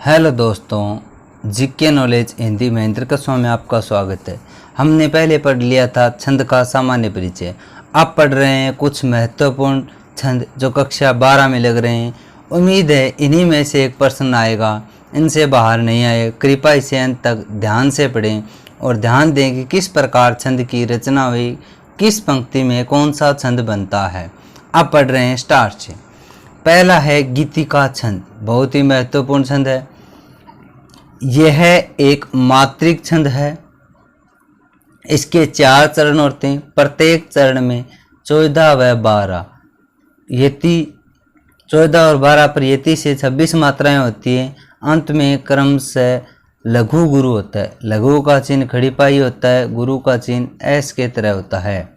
Hello दोस्तों, GK knowledge Hindi में इंद्र कस्बों में आपका स्वागत है। हमने पहले पढ़ लिया था छंद का सामान्य परिचय। अब पढ़ रहे हैं कुछ महत्वपूर्ण छंद जो कक्षा 12 में लग रहे हैं। उम्मीद है इन्हीं में से एक प्रश्न आएगा, इनसे बाहर नहीं आए। कृपया इसे अंत तक ध्यान से पढ़ें और ध्यान दें कि किस प्रकार छंद की रचना हुई, किस पंक्ति में कौन सा छंद बनता है। अब पढ़ रहे हैं स्टार्ट से। पहला है गीतिका छंद, बहुत ही महत्वपूर्ण छंद है। यह एक मात्रिक छंद है। इसके 4 चरण होते हैं, प्रत्येक चरण में 14 व 12 यति 14 और 12 पर यति से 26 मात्राएं होती हैं। अंत में क्रम से लघु गुरु होता है। लघु का चिन्ह खड़ी पाई होता है, गुरु का चिन्ह ऐस के तरह होता है।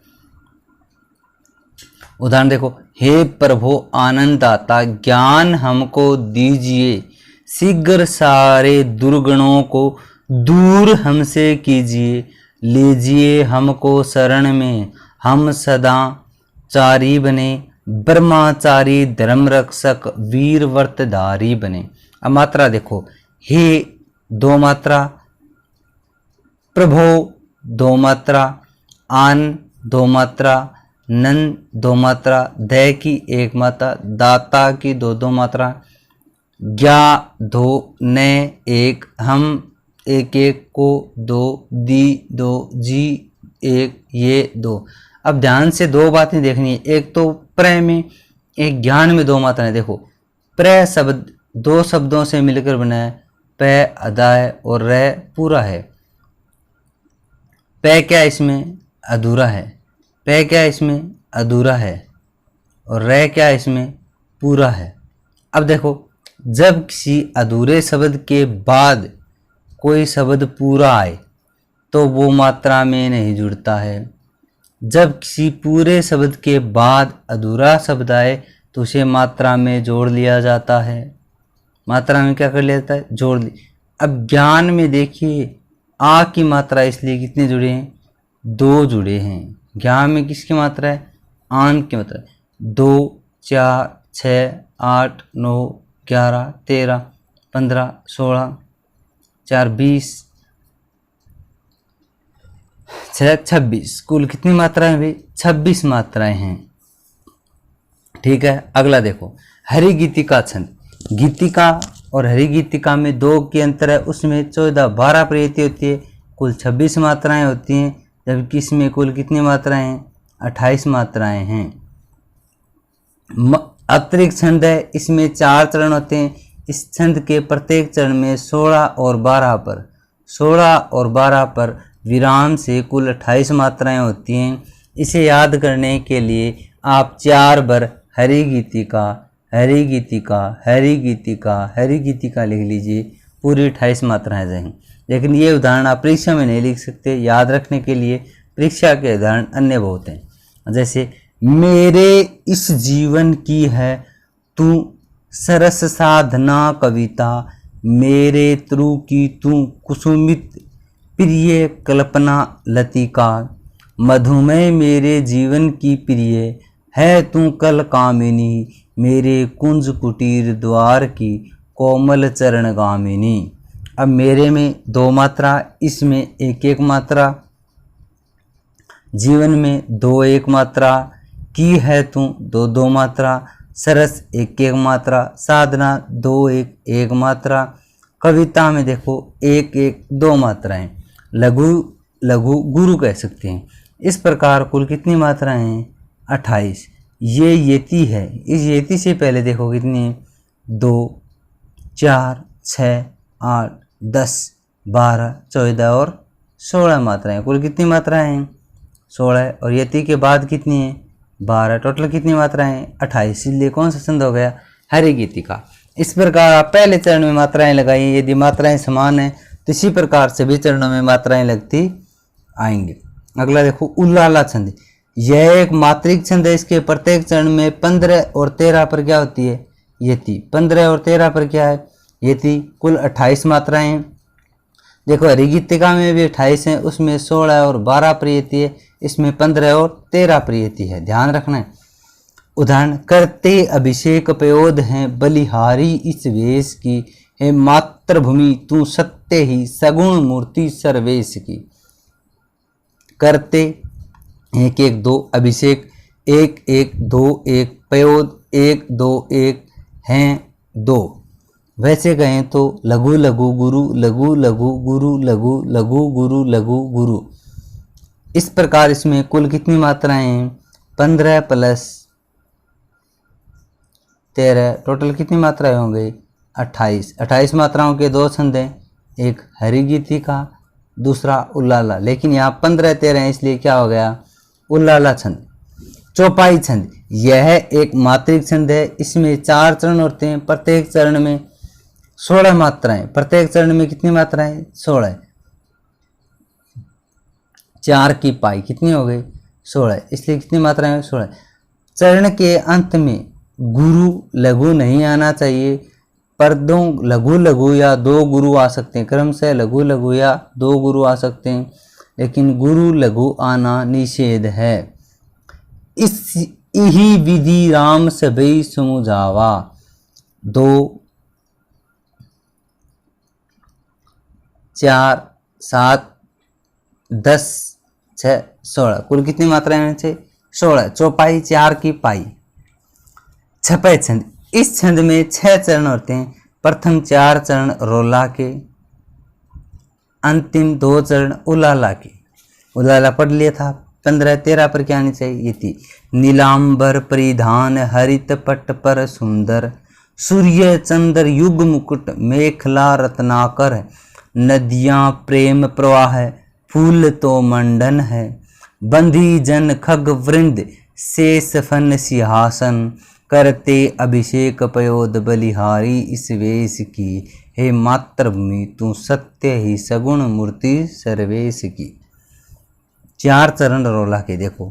उदाहरण देखो, हे प्रभु आनंद दाता ज्ञान हमको दीजिए, शीघ्र सारे दुर्गुणों को दूर हमसे कीजिए, लीजिए हमको शरण में, हम सदा चारी बने, ब्रह्मचारी धर्म रक्षक वीर व्रतधारी बने। अब मात्रा देखो, हे 2 मात्रा, प्रभो 2 मात्रा, आन 2 मात्रा, नन 2 मात्रा, दय की 1 मात्रा, दाता की 2 मात्रा, ज्ञा 2, ने 1, हम 1 को 2, दी 2, जी 1, ये 2। अब ध्यान से 2 बातें देखनी है। एक तो प्र में, एक ज्ञान में 2 मात्राएं। देखो, प्र शब्द 2 शब्दों से मिलकर बना है। प अदा है और र पूरा है। प क्या इसमें अधूरा है, प क्या इसमें अधूरा है और र क्या इसमें पूरा है। अब देखो, जब किसी अधूरे शब्द के बाद कोई शब्द पूरा आए तो वो मात्रा में नहीं जुड़ता है। जब किसी पूरे शब्द के बाद अधूरा शब्द आए तो उसे मात्रा में जोड़ लिया जाता है। मात्रा में क्या कर लिया जाता है, जोड़ ली। अब ज्ञान में देखिए, आ की मात्रा इसलिए कितने जुड़े हैं, 2 जुड़े हैं। ज्ञान में किसकी मात्रा है, आन की मात्रा है। 2, 4, 6, 8, 9, 11, 13, 15, 16, 4, 20, 6, 26। कुल कितनी मात्राएं हुई, 26 मात्राएं हैं। ठीक है, अगला देखो, हरि गीतिका छंद। गीतिका और हरि गीतिका में 2 के अंतर है। उसमें 14, 12 प्रयति होती है, कुल 26 मात्राएं होती हैं। जबकि इसमें कुल कितनी मात्राएं हैं, 28 मात्राएं हैं। अतिरिक्त छंद है, इसमें 4 चरण होते हैं। इस छंद के प्रत्येक चरण में 16 और 12 पर विराम से कुल 28 मात्राएं होती हैं। इसे याद करने के लिए आप 4 बार हरि गीतिका हरि गीतिका हरि गीतिका हरि गीतिका लिख लीजिए, पूरी 28 मात्राएं जाएंगी। लेकिन ये उदाहरण आप परीक्षा में नहीं लिख सकते। याद रखने के लिए परीक्षा के उदाहरण अन्य बहुत हैं। जैसे, मेरे इस जीवन की है तू सरस साधना कविता, मेरे तरु की तू कुसुमित प्रिय कल्पना लतिका, मधुमेह मेरे जीवन की प्रिय है तू कल कामिनी, मेरे कुंज कुटीर द्वार की कोमल चरण गामिनी। अब मेरे में 2 मात्रा, इसमें 1 मात्रा, जीवन में 2 मात्रा, की है तू 2 मात्रा, सरस 1 मात्रा, साधना 2 मात्रा, कविता में देखो 2 मात्राएं, लघु लघु गुरु कह सकते हैं। इस प्रकार कुल कितनी मात्राएं हैं, 28। ये यति है। इस यति से पहले देखो कितनी है, 2, 4, 6, 8, 10, 12, 14 और 16 मात्राएं। कुल कितनी मात्राएं हैं, 16। और यति के बाद कितनी है, 12। टोटल कितनी मात्राएं हैं, 28। इसलिए कौन सा छंद हो गया, हरि गीतिका। इस प्रकार आप पहले चरण में मात्राएं लगाइए। यदि मात्राएं समान हैं तो इसी प्रकार सभी चरणों में मात्राएं लगती आएंगी। अगला देखो, उल्लाला छंद। यह एक मात्रिक छंद है। इसके प्रत्येक चरण में 15 और 13 पर क्या होती है, यति। 15 और 13 पर क्या है, यति। कुल 28 मात्राएं हैं। देखो, हरि गीतिका में भी 28 हैं, उसमें 16 और 12 पर यति है, इसमें 15 और 13 पर यति है। ध्यान रखना है। उदाहरण, करते अभिषेक पयोध हैं बलिहारी इस वेश की, हे मातृभूमि तू सत्य ही सगुण मूर्ति सर्वेश की। करते एक एक दो अभिषेक एक एक दो एक पयोद एक दो एक हैं दो। वैसे कहें तो लघु लघु गुरु लघु लघु गुरु लघु लघु गुरु लघु गुरु। इस प्रकार इसमें कुल कितनी मात्राएं हैं? 15 प्लस 13 टोटल कितनी मात्राएं हो गई? 28। 28 मात्राओं के दो छंद हैं, एक हरिगीतिका दूसरा उल्लाला, लेकिन यहाँ 15 13 है इसलिए क्या हो गया? उल्लाला छंद। चौपाई छंद यह एक मात्रिक छंद है, इसमें 4 चरण होते हैं, प्रत्येक चरण में 16 मात्राएं। प्रत्येक चरण में कितनी मात्राएं? 16। 4 की पाई कितनी हो गई? 16, इसलिए कितनी मात्राएं? 16। चरण के अंत में गुरु लघु नहीं आना चाहिए, पर दो लघु लघु या दो गुरु आ सकते हैं, क्रमशः लघु लघु या दो गुरु आ सकते हैं, लेकिन गुरु लघु आना निषेध है। इस यही विधि राम सभई समुझावा। 2 4 7 10 6 16 कुल कितनी मात्राएं हैं? 16। चौपाई 4 की पाई। छपै छंद इस छंद में 6 चरण होते हैं, प्रथम 4 चरण रोला के, अंतिम 2 चरण उलाला के। उलाला पढ़ लिया था। 15 13 पर क्या आनी चाहिए? ये थी नीलांबर परिधान हरित पट पर सुंदर, सूर्य चंद्र युग मुकुट मेखला रत्नाकर, नदियां प्रेम प्रवाह फूल तो मंडन है, बंधी जन खग वृंद शेष फन सिंहासन, करते अभिषेक पयोद बलिहारी इस वेश की। हे मातृभूमि तू सत्य ही सगुण मूर्ति सर्वेश की। 4 चरण रोला के देखो।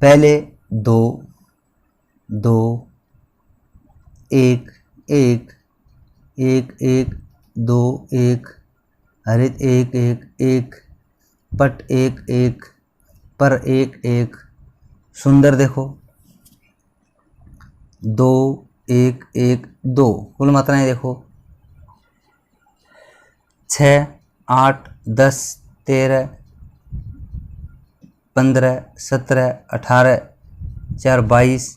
पहले 2 2 1 1 1 1 2 1 हरित 1 1 1 पट 1 1 पर 1 1 सुंदर देखो 2 1 1 2 कुल मात्राएं देखो 6 8 10 13 15 17 18 4 22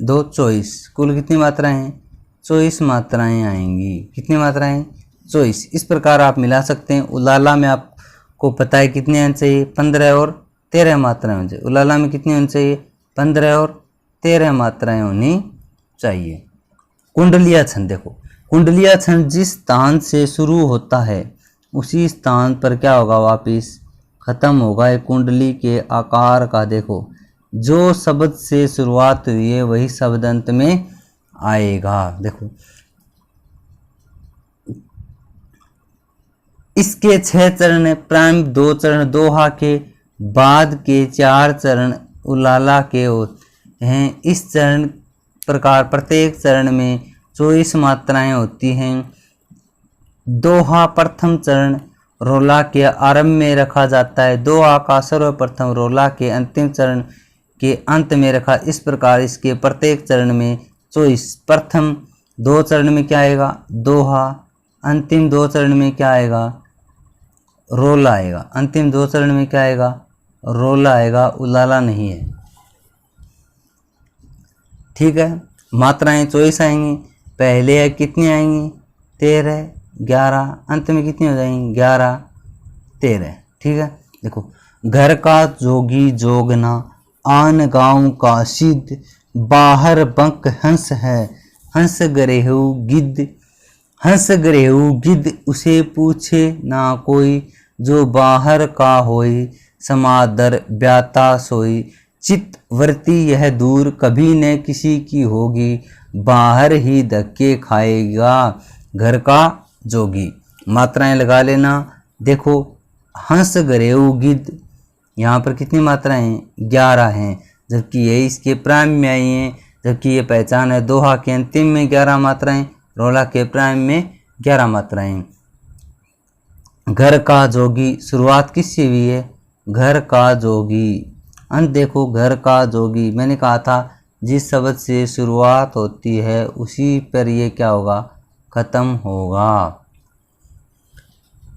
2 24 कुल कितनी मात्राएं हैं? 24 मात्राएं आएंगी। कितनी मात्राएं? 24। इस प्रकार आप मिला सकते हैं। उलाला में आपको पता है कितने आने चाहिए? 15 और 13 मात्राएं होनी चाहिए। उलाला में कितनी होनी चाहिए? 15 और 13 मात्राएं होनी चाहिए। कुंडलिया छंद देखो। कुंडलिया छंद जिस स्थान से शुरू होता है उसी स्थान पर क्या होगा? वापिस खत्म होगा। एक कुंडली के आकार का देखो, जो शब्द से शुरुआत हुई है वही शब्द अंत में आएगा। देखो इसके 6 चरण है, प्रारंभ 2 चरण दोहा के, बाद के 4 चरण उलाला के हैं। इस चरण प्रकार प्रत्येक चरण में 24 मात्राएं होती हैं। दोहा प्रथम चरण रोला के आरंभ में रखा जाता है, दोहा का सर्वप्रथम रोला के अंतिम चरण के अंत में रखा। इस प्रकार इसके प्रत्येक चरण में 24। प्रथम 2 चरण में क्या आएगा? दोहा। अंतिम 2 चरण में क्या आएगा? रोला आएगा। अंतिम 2 चरण में क्या आएगा? रोला आएगा, उलाला नहीं है। ठीक है, मात्राएं 24 आएंगी। पहले है कितनी आएंगी? 13 11, अंत में कितनी हो जाएंगी? 11 13। ठीक है, देखो घर का जोगी जोगना, आन गाँव का सिद्ध, बाहर बंक हंस है, हंस गरेहू गिद्ध, हंस गरेहू गिद्ध उसे पूछे ना कोई, जो बाहर का होई समादर ब्याता सोई, चित वर्ती यह दूर कभी न किसी की होगी, बाहर ही धक्के खाएगा घर का जोगी। मात्राएं लगा लेना। देखो हंस गरेऊ गिद्ध, यहाँ पर कितनी मात्राएं हैं? 11 हैं, जबकि ये इसके प्रारंभ में आई हैं, जबकि ये पहचान है। दोहा के अंतिम में 11 मात्राएं, रोला के प्रारंभ में 11 मात्राएं। घर का जोगी शुरुआत किससे हुई है? घर का जोगी। अंत देखो घर का जोगी। मैंने कहा था जिस शब्द से शुरुआत होती है उसी पर ये क्या होगा? खत्म होगा।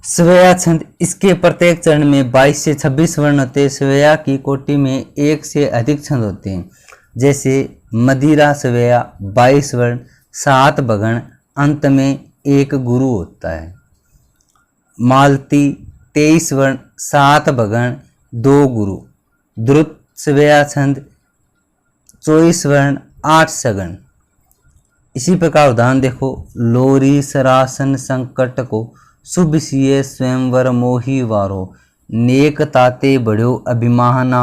स्वेया छंद, इसके प्रत्येक चरण में 22 से 26 वर्ण होते हैं। स्वेया की कोटि में एक से अधिक छंद होते हैं, जैसे मदिरा स्वेया 22 वर्ण 7 भगण, अंत में एक गुरु होता है। मालती 23 वर्ण 7 भगण 2 गुरु। द्रुत स्वेया छंद 24 वर्ण 8 सगण। इसी प्रकार उदाहरण देखो, लोरी सरासन संकट को, शुभ सिए स्वयंवर मोही वारो, नेक ताते बढ़्यो अभिमाना,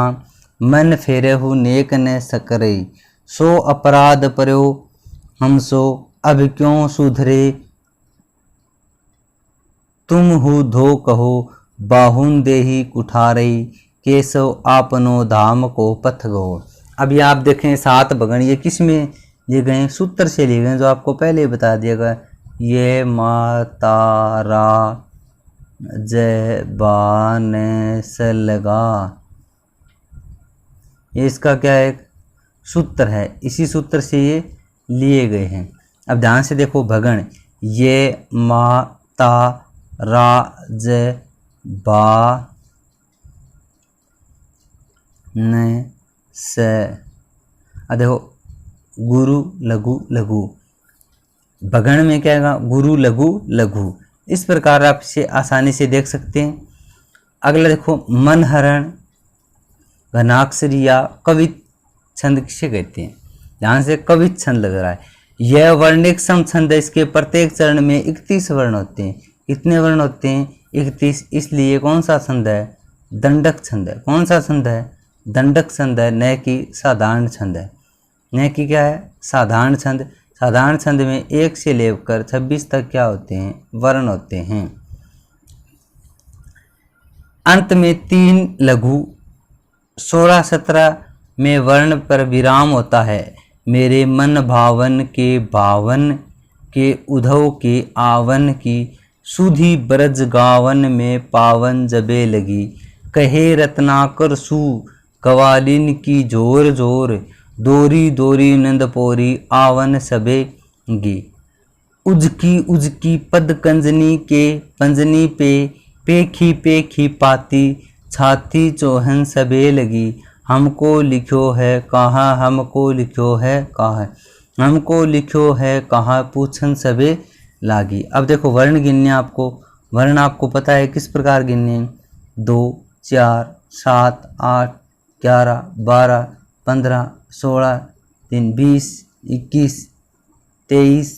मन फेरे हु नेक न सकरे, सो अपराध पर्यो हम सो अब क्यों सुधरे, तुम हु धो कहो बाहुन देही कुठारे, केशव आपनो धाम को पथ गो। अभी आप देखें 7 भगण ये किस में ये गए, सूत्र से लिए गए, जो आपको पहले ही बता दिया गया। ये माता रा जय बान से लगा, ये इसका क्या है, सूत्र है। इसी सूत्र से ये लिए गए हैं। अब ध्यान से देखो भगण, ये माता रा जय बा न से, देखो गुरु लघु लघु, भगण में क्या आएगा, गुरु लघु लघु। इस प्रकार आप इसे आसानी से देख सकते हैं। अगला देखो, मनहरण घनाक्षरी या कवित छंद किसे कहते हैं। ध्यान से कवित छंद लग रहा है। यह वर्णिक सम छंद है। इसके प्रत्येक चरण में 31 वर्ण होते हैं। कितने वर्ण होते हैं, 31। इसलिए कौन सा छंद है, दंडक छंद है। कौन सा छंद है, दंडक छंद है, न कि साधारण छंद है। न कि क्या है, साधारण छंद। साधारण छंद में 1 से लेकर 26 तक क्या होते हैं, वर्ण होते हैं। अंत में 3 लघु, 16-17 में वर्ण पर विराम होता है। मेरे मन भावन के उधव के आवन की, सुधी ब्रज गावन में पावन जबे लगी, कहे रत्नाकर सु कवालिन की जोर जोर, दोरी दोरी नंदपोरी आवन सबे गी, उजकी पद कंजनी के पंजनी पे, पेखी पाती छाती चौहन सबे लगी, हमको लिखो है कहाँ, हमको लिखो है कहाँ, हमको लिखो है कहाँ, पूछन सबे लागी। अब देखो वर्ण गिनने, आपको वर्ण आपको पता है किस प्रकार गिनने, 2 4 7 8 11 12 15 16 3 20 21 23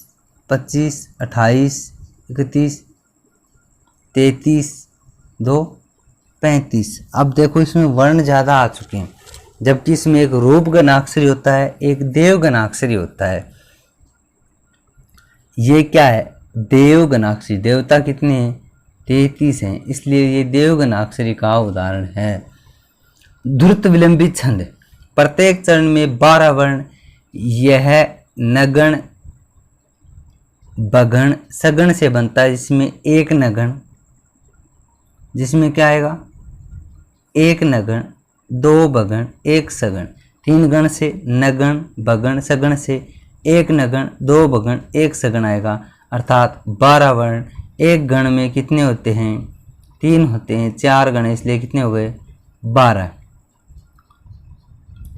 25 28 31 33 2 35। अब देखो इसमें वर्ण ज़्यादा आ चुके हैं, जबकि इसमें एक रूपगणाक्षरी होता है, एक देवगणाक्षरी होता है। ये क्या है, देवगणाक्षरी। देवता कितने हैं, 33 हैं, इसलिए ये देवगणाक्षरी का उदाहरण है। द्रुत विलंबित छंद, प्रत्येक चरण में 12 वर्ण। यह नगण बगण सगण से बनता है, जिसमें एक नगण, जिसमें क्या आएगा, एक नगण 2 बगण 1 सगण। 3 गण से नगण बगण सगण से एक नगण 2 बगण 1 सगण आएगा, अर्थात 12 वर्ण। एक गण में कितने होते हैं, 3 होते हैं, 4 गण इसलिए कितने हो गए, 12।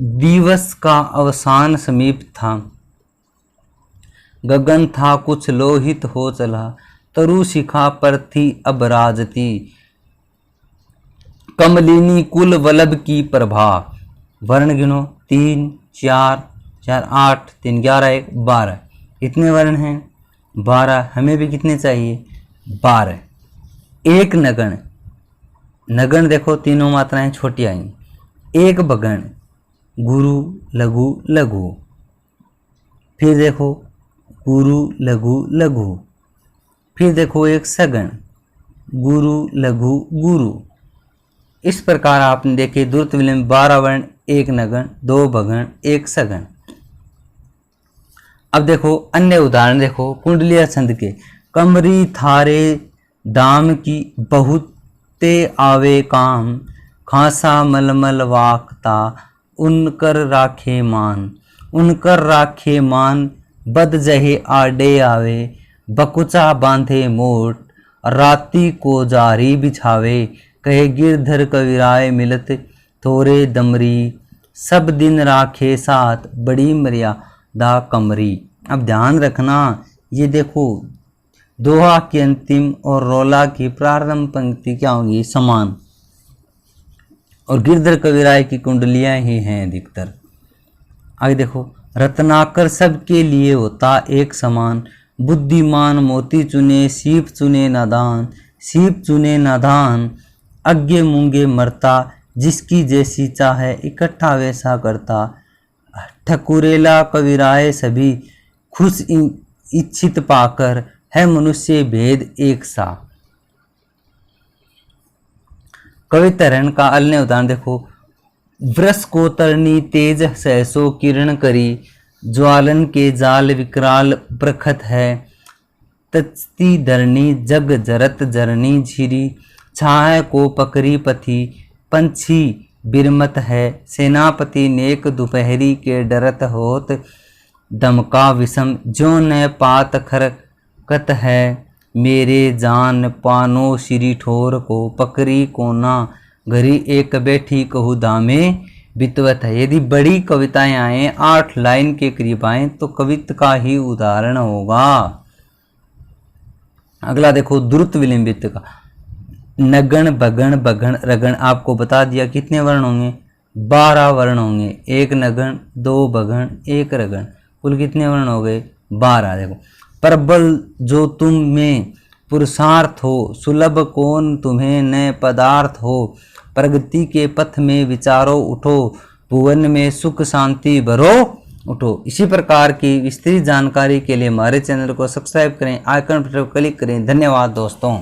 दिवस का अवसान समीप था, गगन था कुछ लोहित हो चला, तरु शिखा पर थी अब राजती, कमलिनी कुल वल्लभ की प्रभा। वर्ण गिनो, 3 4 4 8 3 11 1 12। कितने वर्ण हैं, 12। हमें भी कितने चाहिए, 12। एक नगण, नगण देखो तीनों मात्राएं छोटी आई। एक बगण, गुरु लघु लघु। फिर देखो गुरु लघु लघु। फिर देखो एक सगण, गुरु लघु गुरु। इस प्रकार आपने देखे द्रुत विलंब 12 वर्ण, एक नगण 2 बगण 1 सगण। अब देखो अन्य उदाहरण देखो कुंडलिया छंद के। कमरी थारे दाम की बहुते आवे काम, खासा मलमल वाकता उनकर राखे मान, उनकर राखे मान बद जहे आडे आवे, बकुचा बांधे मोट, राती को जारी बिछावे, कहे गिरधर कविराय मिलत थोरे दमरी, सब दिन राखे साथ बड़ी मर्यादा कमरी। अब ध्यान रखना, ये देखो दोहा की अंतिम और रोला की प्रारंभ पंक्ति क्या होगी, समान, और गिरधर कविराय की कुंडलियां ही हैं अधिकतर। आगे देखो, रत्नाकर सबके लिए होता एक समान, बुद्धिमान मोती चुने सीप चुने नादान, सीप चुने नादान, अज्ञे मूंगे मरता, जिसकी जैसी चाहे इकट्ठा वैसा करता, ठकुरेला कविराय सभी खुश इच्छित पाकर, है मनुष्य भेद एक सा। कवितरण का अन्य उदाहरण देखो, वृष को तरनी तेज सहसो किरण करी, ज्वालन के जाल विकराल प्रखत है, तचती धरनी जग जरत जरनी झिरी, छाह को पकड़ी पथी पंछी बिरमत है, सेनापति नेक दोपहरी के डरत होत, दमका विषम जो न पात खरकत है, मेरे जान पानो श्री ठोर को पकड़ी कोना, घरी एक बैठी कहू दामे बितवत है। यदि बड़ी कविताएं आए 8 लाइन के करीब आए तो कवित्व का ही उदाहरण होगा। अगला देखो द्रुत विलंबित का, नगण बगण बगण रगण, आपको बता दिया कितने वर्ण होंगे, 12 वर्ण होंगे, 1 नगण 2 बगण 1 रगण, कुल कितने वर्ण हो गए, 12। देखो, प्रबल जो तुम में पुरुषार्थ हो, सुलभ कौन तुम्हें न पदार्थ हो, प्रगति के पथ में विचारो उठो, भुवन में सुख शांति भरो उठो। इसी प्रकार की विस्तृत जानकारी के लिए हमारे चैनल को सब्सक्राइब करें, आइकन पर क्लिक करें। धन्यवाद दोस्तों।